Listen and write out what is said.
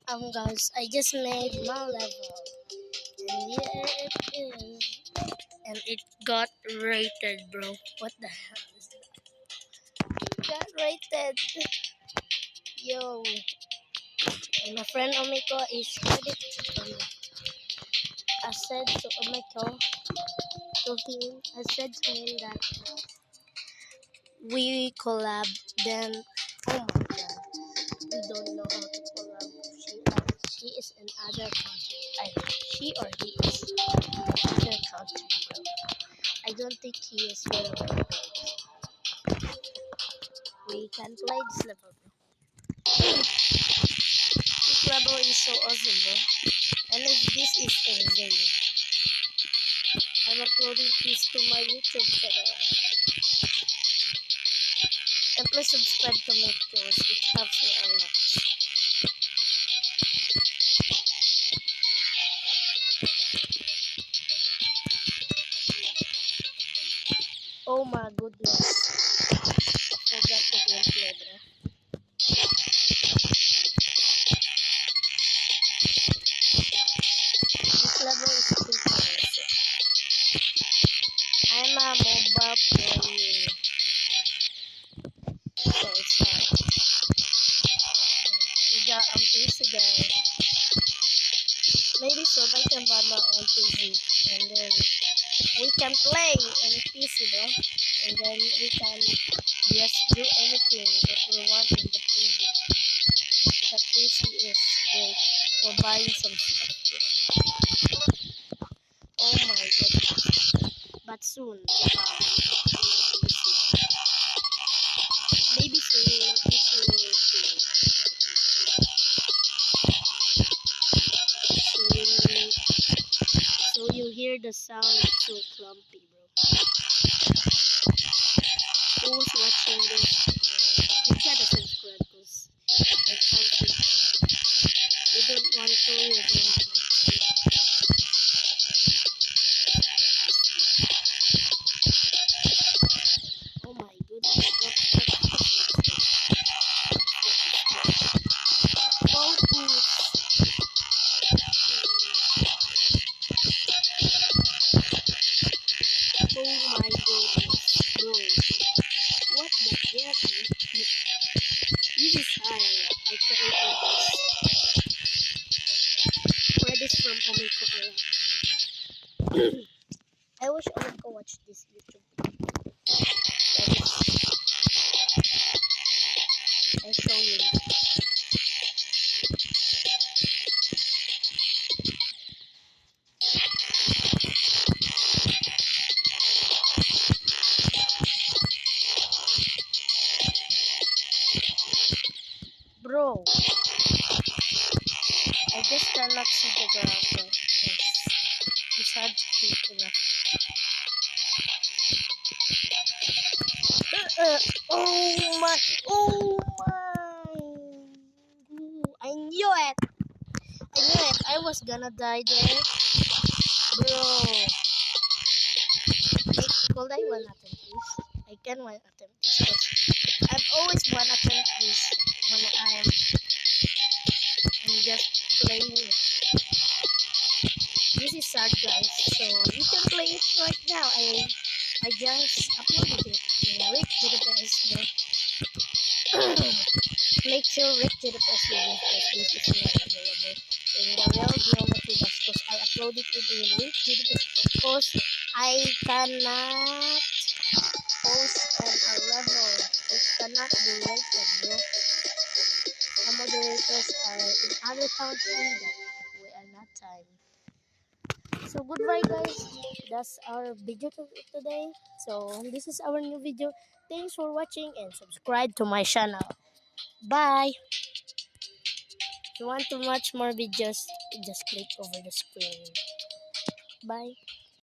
Guys, I just made my level, and here it is, and it got rated, bro. What the hell is that? It got rated, yo. And my friend Omiko is ready to me. I said to Omiko, I said to him that we collab. Then, oh my god, we don't know how to collab. She is in other country. She or he is in other country, bro. I don't think he is here right now. We can play this level, bro. This level is so awesome, bro. And if this is insane. I'm uploading this to my YouTube channel. And please subscribe to my videos. It helps me a lot. Oh my goodness. I forgot the gameplay, bro. This level is too close. I'm a mobile player. So it's hard. We got PC guy. Maybe so I can buy my own PC. And then we can play on PC, bro. And then we can just do anything that we want in the PC. The PC is great for buying some stuff. Oh my goodness. But soon to come. Maybe soon, so you hear the sound, it's so clumpy, bro. Who's watching this? You gotta subscribe because it helps you. You don't want to, you don't want to. Oh my goodness, focus. Oh my goodness, bro. What the heck, man? This is hard. I created this. Credits from Omiko. I wish Omiko watched this YouTube video. I show you now. Bro, I just cannot see the ground, bro. It's hard to see enough. Oh my, oh my. I knew it. I was gonna die there. Bro. Could I one attempt this? I can one attempt this because I'm always one attempt this when I'm just playing it. This is hard, guys, so you can play it right now. I just uploaded it. Rick to the best, make sure Rick to the best because this is not available in the real geometry box because I uploaded it in Rick to the best because I cannot post on a level. It cannot be rated, bro. Some moderators are in other country that we are not time. So goodbye, guys. That's our video today. So this is our new video. Thanks for watching and subscribe to my channel. Bye. If you want to watch more videos, just click over the screen. Bye.